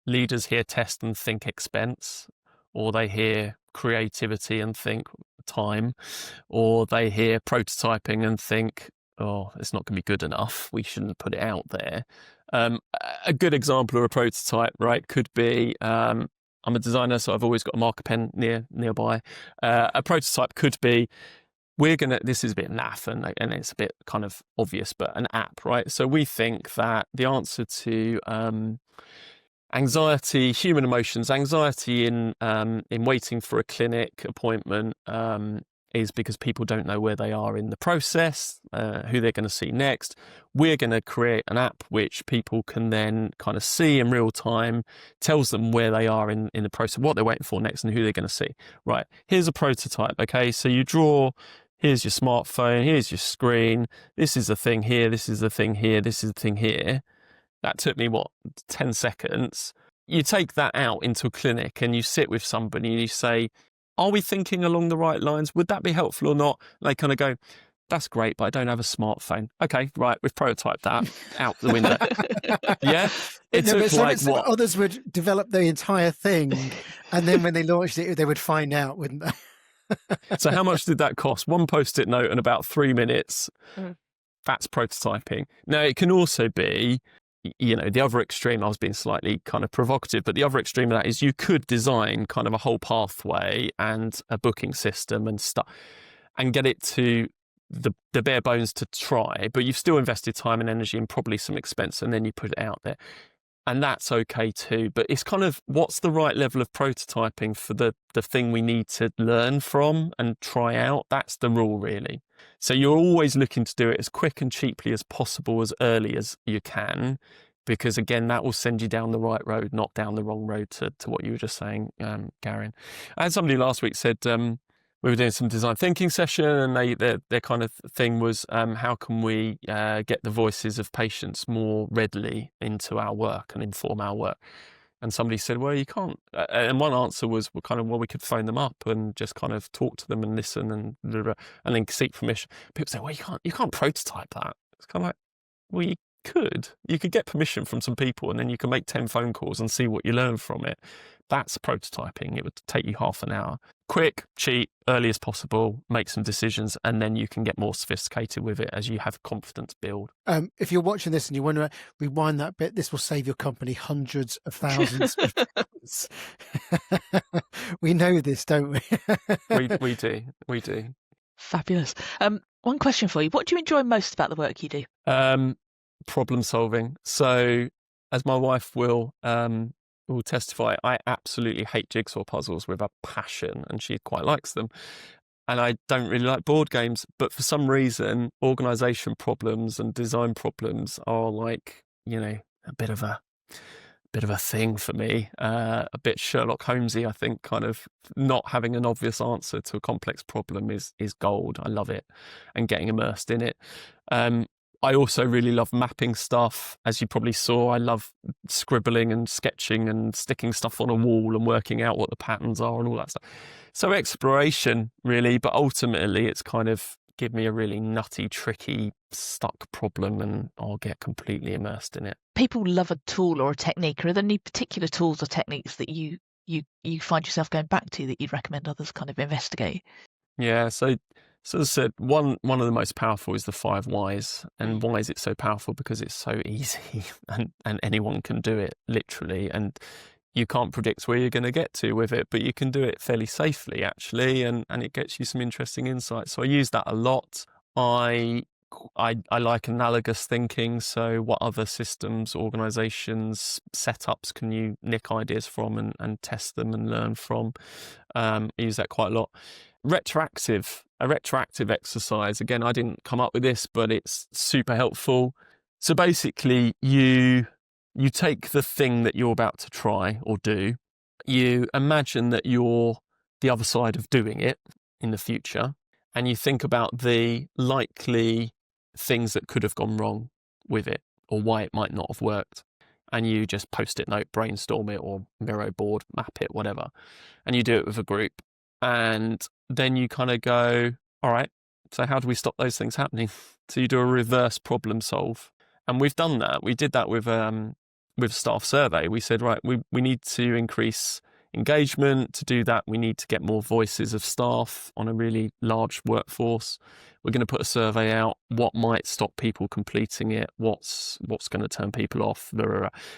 leaders hear test and think expense, or they hear creativity and think time, or they hear prototyping and think, oh, it's not going to be good enough. We shouldn't put it out there. A good example of a prototype, right, could be, I'm a designer, so I've always got a marker pen nearby. A prototype could be, this is a bit naff and it's a bit kind of obvious, but an app, right? So we think that the answer to anxiety, human emotions, anxiety in waiting for a clinic appointment, is because people don't know where they are in the process, who they're going to see next. We're going to create an app which people can then kind of see in real time, tells them where they are in the process, what they're waiting for next and who they're going to see. Right, here's a prototype, okay? So you draw, here's your smartphone, here's your screen, this is the thing here, this is the thing here, this is the thing here. That took me, 10 seconds. you take that out into a clinic and you sit with somebody and you say, are we thinking along the right lines? Would that be helpful or not? And they kind of go, that's great, but I don't have a smartphone. Okay, right, we've prototyped that out the window. Yeah, it took like what? Others would develop the entire thing, and then when they launched it, they would find out, wouldn't they? So how much did that cost? One Post-it note and about 3 minutes. That's prototyping. Now, it can also be, the other extreme, I was being slightly kind of provocative, but the other extreme of that is you could design kind of a whole pathway and a booking system and stuff and get it to the bare bones to try, but you've still invested time and energy and probably some expense, and then you put it out there. And that's okay too. But it's kind of, what's the right level of prototyping for the thing we need to learn from and try out? That's the rule, really. So you're always looking to do it as quick and cheaply as possible, as early as you can, because again, that will send you down the right road, not down the wrong road, to what you were just saying, Garen. I had somebody last week said, we were doing some design thinking session, and their kind of thing was, how can we get the voices of patients more readily into our work and inform our work? And somebody said, well, you can't. And one answer was, we could phone them up and just kind of talk to them and listen and then seek permission. People say, well, you can't prototype that. It's kind of like, well, you could. You could get permission from some people, and then you can make 10 phone calls and see what you learn from it. That's prototyping. It would take you half an hour. Quick, cheap, early as possible, make some decisions, and then you can get more sophisticated with it as you have confidence build. If you're watching this and you want to rewind that bit, this will save your company hundreds of thousands of dollars. We know this, don't we? We do. Fabulous. One question for you. What do you enjoy most about the work you do? Problem solving. So, as my wife will testify, I absolutely hate jigsaw puzzles with a passion, and she quite likes them. And I don't really like board games, but for some reason, organisation problems and design problems are like, a bit of a thing for me. A bit Sherlock Holmesy, I think. Kind of not having an obvious answer to a complex problem is gold. I love it, and getting immersed in it. I also really love mapping stuff. As you probably saw, I love scribbling and sketching and sticking stuff on a wall and working out what the patterns are and all that stuff. So exploration, really, but ultimately it's kind of give me a really nutty, tricky, stuck problem and I'll get completely immersed in it. People love a tool or a technique. Are there any particular tools or techniques that you find yourself going back to that you'd recommend others kind of investigate? Yeah, so as I said, one of the most powerful is the 5 whys. And why is it so powerful? Because it's so easy and anyone can do it, literally. And you can't predict where you're going to get to with it, but you can do it fairly safely, actually. And it gets you some interesting insights. So I use that a lot. I like analogous thinking. So what other systems, organisations, setups can you nick ideas from and test them and learn from? I use that quite a lot. A retroactive exercise. Again, I didn't come up with this, but it's super helpful. So basically, you take the thing that you're about to try or do, you imagine that you're the other side of doing it in the future, and you think about the likely things that could have gone wrong with it or why it might not have worked. And you just post-it note, brainstorm it, or Miro board, map it, whatever. And you do it with a group. And then you kind of go, all right, so how do we stop those things happening? So you do a reverse problem solve. And we've done that. We did that with staff survey. We said, right, we need to increase engagement. To do that, we need to get more voices of staff on a really large workforce. We're going to put a survey out. What might stop people completing it? What's going to turn people off?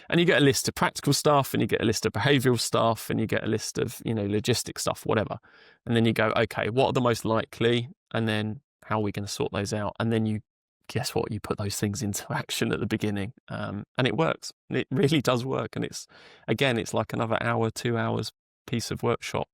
And you get a list of practical stuff, and you get a list of behavioural stuff, and you get a list of logistic stuff, whatever. And then you go, okay, what are the most likely? And then how are we going to sort those out? And then you guess what? You put those things into action at the beginning, and it works. It really does work. And it's like another hour, 2 hours piece of workshop.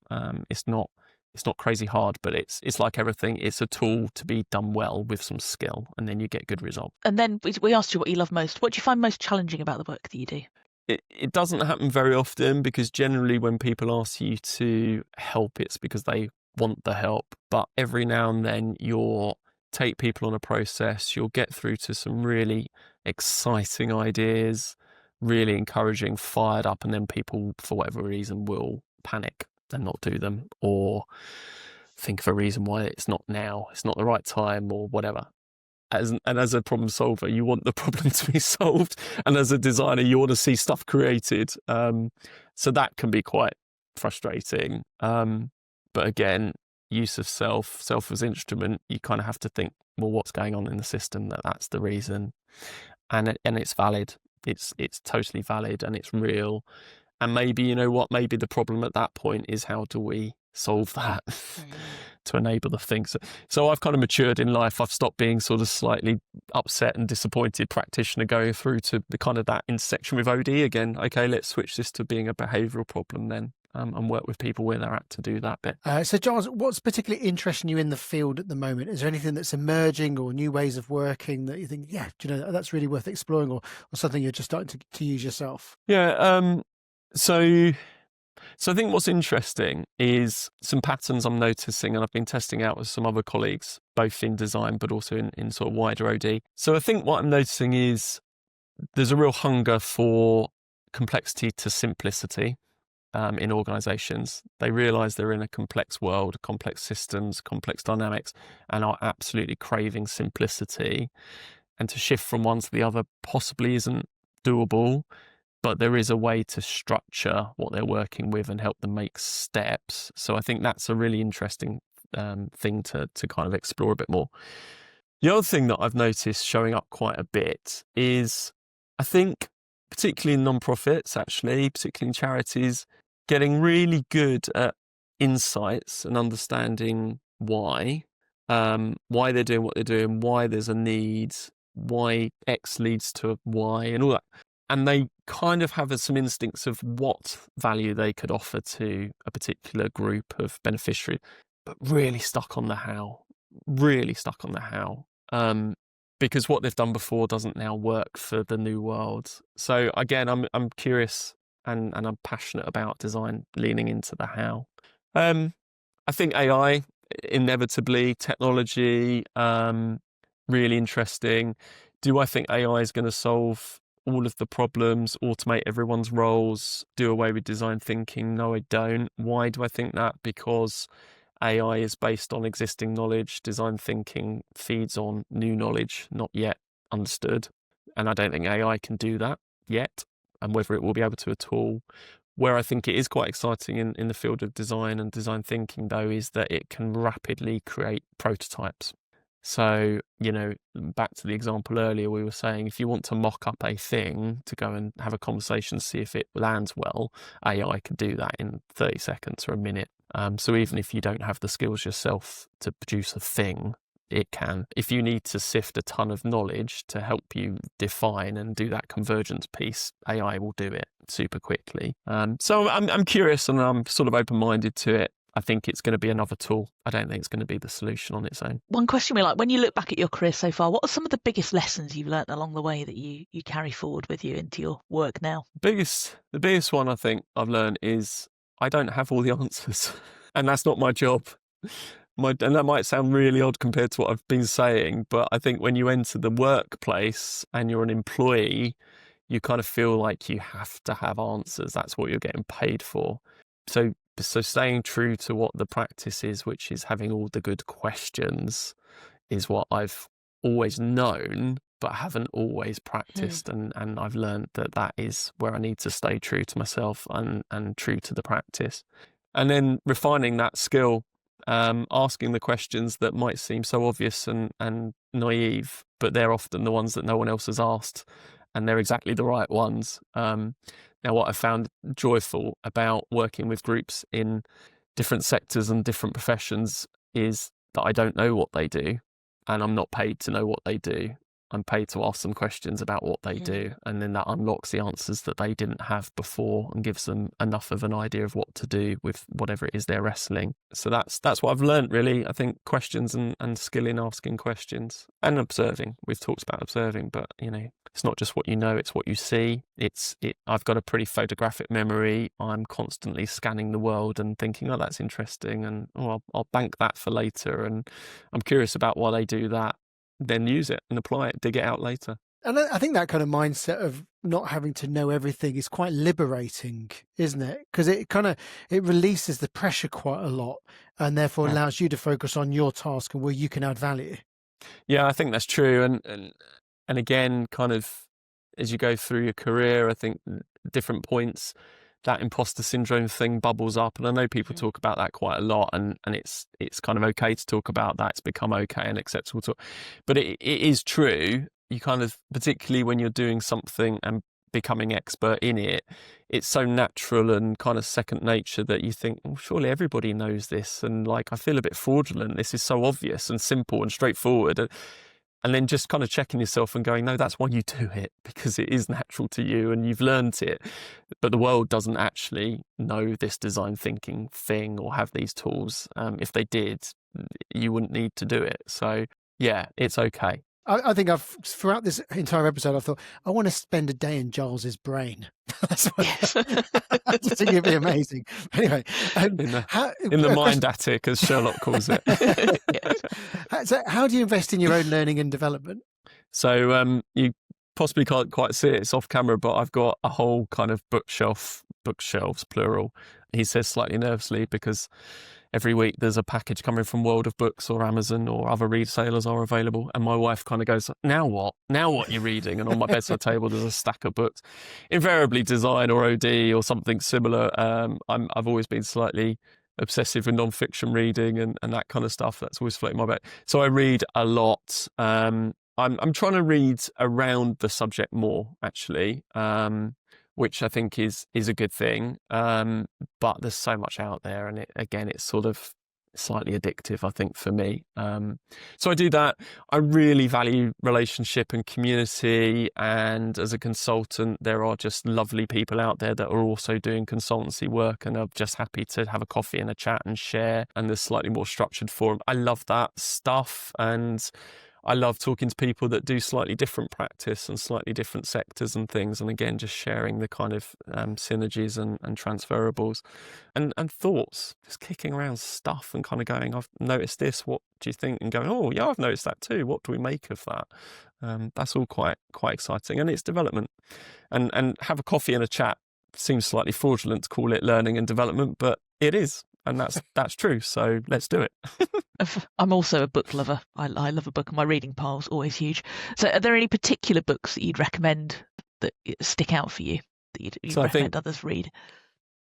It's not crazy hard, but it's like everything. It's a tool to be done well with some skill, and then you get good results. And then we asked you what you love most. What do you find most challenging about the work that you do? It doesn't happen very often, because generally when people ask you to help, it's because they want the help. But every now and then you'll take people on a process, you'll get through to some really exciting ideas really encouraging, fired up, and then people, for whatever reason, will panic and not do them, or think of a reason why it's not now, it's not the right time, or whatever. As a problem solver, you want the problem to be solved, and as a designer, you want to see stuff created. So that can be quite frustrating. But again, use of self as instrument, you kind of have to think, well, what's going on in the system that's the reason, and it's valid. It's totally valid, and it's real. And maybe, you know what, maybe the problem at that point is, how do we solve that to enable the things? So I've kind of matured in life. I've stopped being sort of slightly upset and disappointed practitioner going through to the kind of that intersection with OD again. Okay, let's switch this to being a behavioural problem then, and work with people where they're at to do that bit. So Giles, what's particularly interesting you in the field at the moment? Is there anything that's emerging or new ways of working that you think, yeah, do you know, that's really worth exploring, or something you're just starting to use yourself? Yeah, so I think what's interesting is some patterns I'm noticing, and I've been testing out with some other colleagues, both in design but also in sort of wider OD. So I think what I'm noticing is there's a real hunger for complexity to simplicity in organisations. They realise they're in a complex world, complex systems, complex dynamics, and are absolutely craving simplicity. And to shift from one to the other possibly isn't doable, but there is a way to structure what they're working with and help them make steps. So I think that's a really interesting thing to kind of explore a bit more. The other thing that I've noticed showing up quite a bit is, I think, particularly in non-profits, actually, particularly in charities, getting really good at insights and understanding why they're doing what they're doing, why there's a need, why X leads to Y, and all that. And they kind of have some instincts of what value they could offer to a particular group of beneficiaries, but really stuck on the how. Because what they've done before doesn't now work for the new world. So again, I'm curious and I'm passionate about design leaning into the how. I think AI, inevitably, technology, really interesting. Do I think AI is going to solve all of the problems, automate everyone's roles, do away with design thinking? No, I don't. Why do I think that? Because AI is based on existing knowledge. Design thinking feeds on new knowledge, not yet understood. And I don't think AI can do that yet, and whether it will be able to at all. Where I think it is quite exciting in the field of design and design thinking, though, is that it can rapidly create prototypes. So, you know, back to the example earlier, we were saying, if you want to mock up a thing to go and have a conversation, see if it lands well, AI can do that in 30 seconds or a minute. So even if you don't have the skills yourself to produce a thing, it can. If you need to sift a ton of knowledge to help you define and do that convergence piece, AI will do it super quickly. So I'm curious, and I'm sort of open-minded to it. I think it's going to be another tool. I don't think it's going to be the solution on its own. One question we like, when you look back at your career so far, what are some of the biggest lessons you've learned along the way that you carry forward with you into your work now? The biggest one I think I've learned is I don't have all the answers, and that's not my job. And that might sound really odd compared to what I've been saying, but I think when you enter the workplace and you're an employee, you kind of feel like you have to have answers. That's what you're getting paid for. So staying true to what the practice is, which is having all the good questions, is what I've always known, but haven't always practiced. And I've learned that is where I need to stay true to myself and true to the practice. And then refining that skill, asking the questions that might seem so obvious and naive, but they're often the ones that no one else has asked, and they're exactly the right ones. Now, what I found joyful about working with groups in different sectors and different professions is that I don't know what they do, and I'm not paid to know what they do. I'm paid to ask them questions about what they do, and then that unlocks the answers that they didn't have before and gives them enough of an idea of what to do with whatever it is they're wrestling. So that's what I've learned, really. I think questions and skill in asking questions and observing. We've talked about observing, but you know, it's not just what you know, it's what you see. I've got a pretty photographic memory. I'm constantly scanning the world and thinking, oh, that's interesting, and I'll bank that for later, and I'm curious about why they do that. Then use it and apply it, dig it out later. And I think that kind of mindset of not having to know everything is quite liberating, isn't it? Because it releases the pressure quite a lot, and therefore allows you to focus on your task and where you can add value. Yeah, I think that's true. And again, kind of as you go through your career, I think different points, that imposter syndrome thing bubbles up. And I know people talk about that quite a lot, and it's kind of okay to talk about that. It's become okay and acceptable to, but it is true. You kind of, particularly when you're doing something and becoming expert in it, it's so natural and kind of second nature that you think, well, surely everybody knows this. And like, I feel a bit fraudulent. This is so obvious and simple and straightforward. And then just kind of checking yourself and going, no, that's why you do it, because it is natural to you and you've learned it. But the world doesn't actually know this design thinking thing or have these tools. If they did, you wouldn't need to do it. So yeah, it's okay. I think throughout this entire episode, I thought, I want to spend a day in Giles's brain. That's what I just think it'd be amazing. Anyway, in the mind attic, as Sherlock calls it. So how do you invest in your own learning and development? So you possibly can't quite see it, it's off camera, but I've got a whole kind of bookshelves, plural, he says slightly nervously, because every week there's a package coming from World of Books or Amazon or other retailers are available. And my wife kind of goes, now what? Now what are you reading? And on my bedside table, there's a stack of books, invariably design or OD or something similar. I've always been slightly obsessive with non-fiction reading and that kind of stuff. That's always floating my boat. So I read a lot. I'm trying to read around the subject more, actually. Which I think is a good thing. But there's so much out there, and it's sort of slightly addictive, I think, for me. So I do that. I really value relationship and community, and as a consultant, there are just lovely people out there that are also doing consultancy work and are just happy to have a coffee and a chat and share, and there's slightly more structured forum. I love that stuff, and I love talking to people that do slightly different practice and slightly different sectors and things. And again, just sharing the kind of synergies and transferables and thoughts, just kicking around stuff and kind of going, I've noticed this, what do you think? And going, oh yeah, I've noticed that too. What do we make of that? That's all quite exciting, and it's development. And have a coffee and a chat seems slightly fraudulent to call it learning and development, but it is. And that's true. So let's do it. I'm also a book lover. I love a book, and my reading pile's always huge. So are there any particular books that you'd recommend that stick out for you, that you'd recommend others read?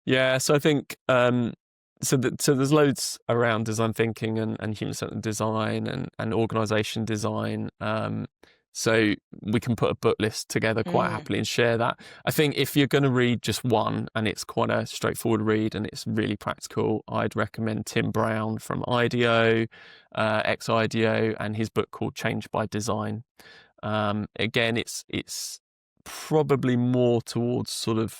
Yeah, so I think, so there's loads around design thinking and human-centered design and organisation design. So we can put a book list together quite happily and share that. I think if you're going to read just one and it's quite a straightforward read and it's really practical, I'd recommend Tim Brown from IDEO, ex-IDEO, and his book called Change by Design. Again, it's probably more towards sort of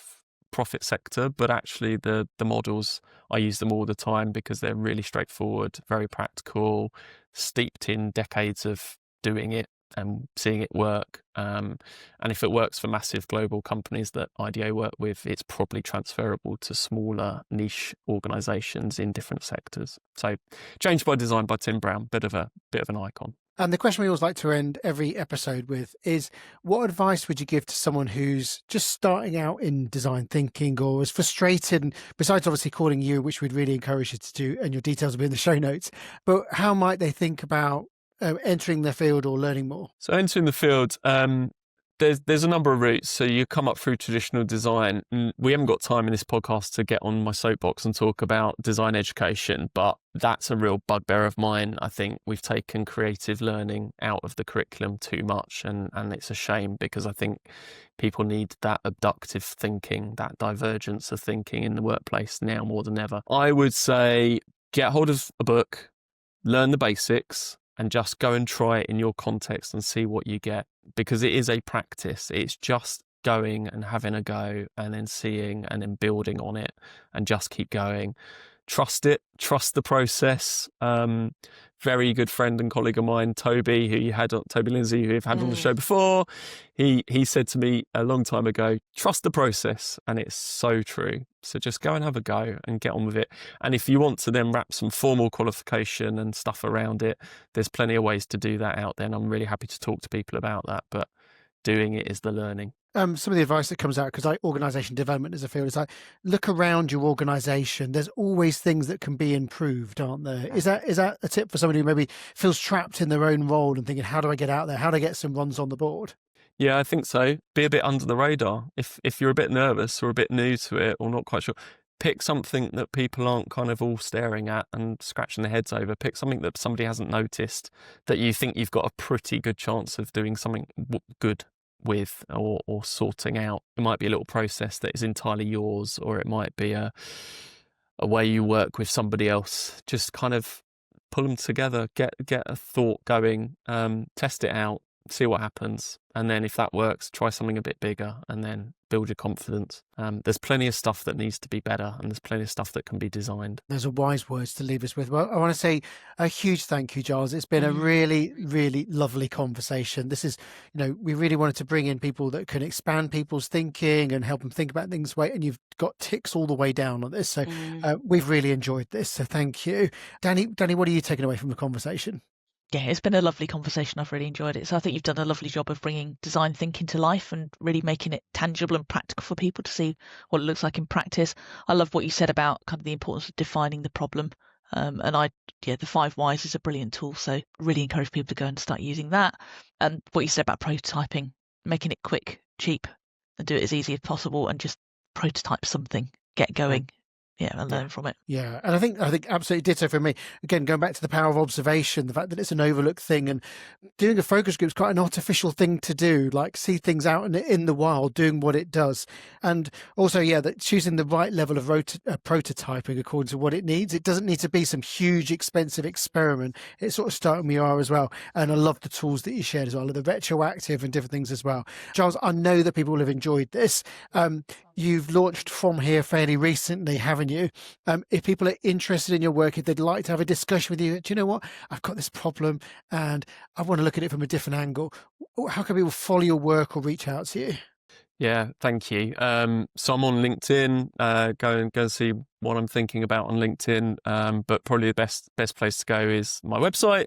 profit sector, but actually the models, I use them all the time because they're really straightforward, very practical, steeped in decades of doing it and seeing it work. And if it works for massive global companies that IDEO work with, it's probably transferable to smaller niche organisations in different sectors. So Change by Design by Tim Brown, bit of an icon. And the question we always like to end every episode with is, what advice would you give to someone who's just starting out in design thinking or is frustrated? And besides obviously calling you, which we'd really encourage you to do, and your details will be in the show notes, but how might they think about entering the field or learning more? So entering the field, there's a number of routes. So you come up through traditional design. We haven't got time in this podcast to get on my soapbox and talk about design education, but that's a real bugbear of mine. I think we've taken creative learning out of the curriculum too much, and it's a shame because I think people need that abductive thinking, that divergence of thinking in the workplace now more than ever. I would say get hold of a book, learn the basics, and just go and try it in your context and see what you get, because it is a practice. It's just going and having a go and then seeing and then building on it and just keep going. Trust it, trust the process. Very good friend and colleague of mine, Toby Lindsay, who you've had on the show before, he said to me a long time ago, trust the process, and it's so true. So just go and have a go and get on with it. And if you want to then wrap some formal qualification and stuff around it, there's plenty of ways to do that out there, and I'm really happy to talk to people about that. But doing it is the learning. Some of the advice that comes out, because organisation development as a field, is like, look around your organisation. There's always things that can be improved, aren't there? Is that a tip for somebody who maybe feels trapped in their own role and thinking, how do I get out there? How do I get some runs on the board? Yeah, I think so. Be a bit under the radar. If you're a bit nervous or a bit new to it or not quite sure, pick something that people aren't kind of all staring at and scratching their heads over. Pick something that somebody hasn't noticed, that you think you've got a pretty good chance of doing something good with or sorting out. It might be a little process that is entirely yours, or it might be a way you work with somebody else. Just kind of pull them together, get a thought going, test it out, see what happens, and then if that works, try something a bit bigger, and then build your confidence. There's plenty of stuff that needs to be better, and there's plenty of stuff that can be designed. Those are wise words to leave us with. Well, I want to say a huge thank you, Giles. It's been a really, really lovely conversation. This is, we really wanted to bring in people that can expand people's thinking and help them think about things and you've got ticks all the way down on this. So we've really enjoyed this. So thank you. Danny, what are you taking away from the conversation? Yeah, it's been a lovely conversation. I've really enjoyed it. So I think you've done a lovely job of bringing design thinking to life and really making it tangible and practical for people to see what it looks like in practice. I love what you said about kind of the importance of defining the problem. The 5 whys is a brilliant tool. So really encourage people to go and start using that. And what you said about prototyping, making it quick, cheap, and do it as easy as possible and just prototype something, get going. Yeah, and learn from it. Yeah, and I think absolutely ditto for me. Again, going back to the power of observation, the fact that it's an overlooked thing, and doing a focus group is quite an artificial thing to do, like see things out in the wild, doing what it does. And also, that choosing the right level of prototyping according to what it needs. It doesn't need to be some huge, expensive experiment. It's sort of starting where you are as well. And I love the tools that you shared as well, the retroactive and different things as well. Giles, I know that people will have enjoyed this. You've launched From Here fairly recently, haven't you? If people are interested in your work, if they'd like to have a discussion with you, do you know what? I've got this problem and I want to look at it from a different angle. How can people follow your work or reach out to you? Yeah, thank you. So I'm on LinkedIn. Go and see what I'm thinking about on LinkedIn. But probably the best place to go is my website.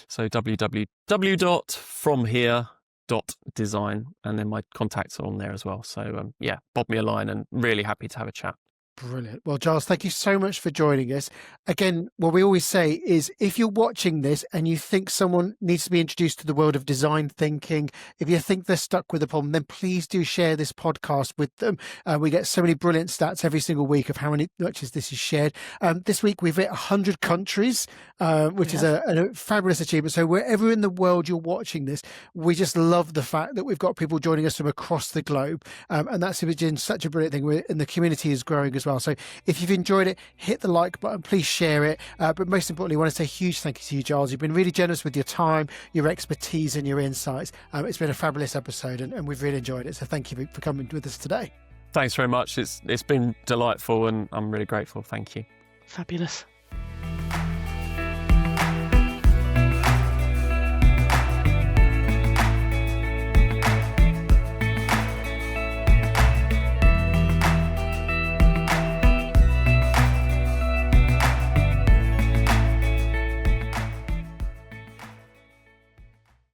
So www.fromhere.design, and then my contacts are on there as well. So bob me a line, and really happy to have a chat. Brilliant. Well, Giles, thank you so much for joining us. Again, what we always say is if you're watching this and you think someone needs to be introduced to the world of design thinking, if you think they're stuck with a problem, then please do share this podcast with them. We get so many brilliant stats every single week of how much this is shared. This week, we've hit 100 countries, which is a fabulous achievement. So wherever in the world you're watching this, we just love the fact that we've got people joining us from across the globe. And that's been such a brilliant thing. And the community is growing as well. So if you've enjoyed it, hit the like button, please share it. But most importantly, I want to say a huge thank you to you, Giles. You've been really generous with your time, your expertise and your insights. It's been a fabulous episode and we've really enjoyed it. So thank you for coming with us today. Thanks very much. It's been delightful and I'm really grateful. Thank you. Fabulous.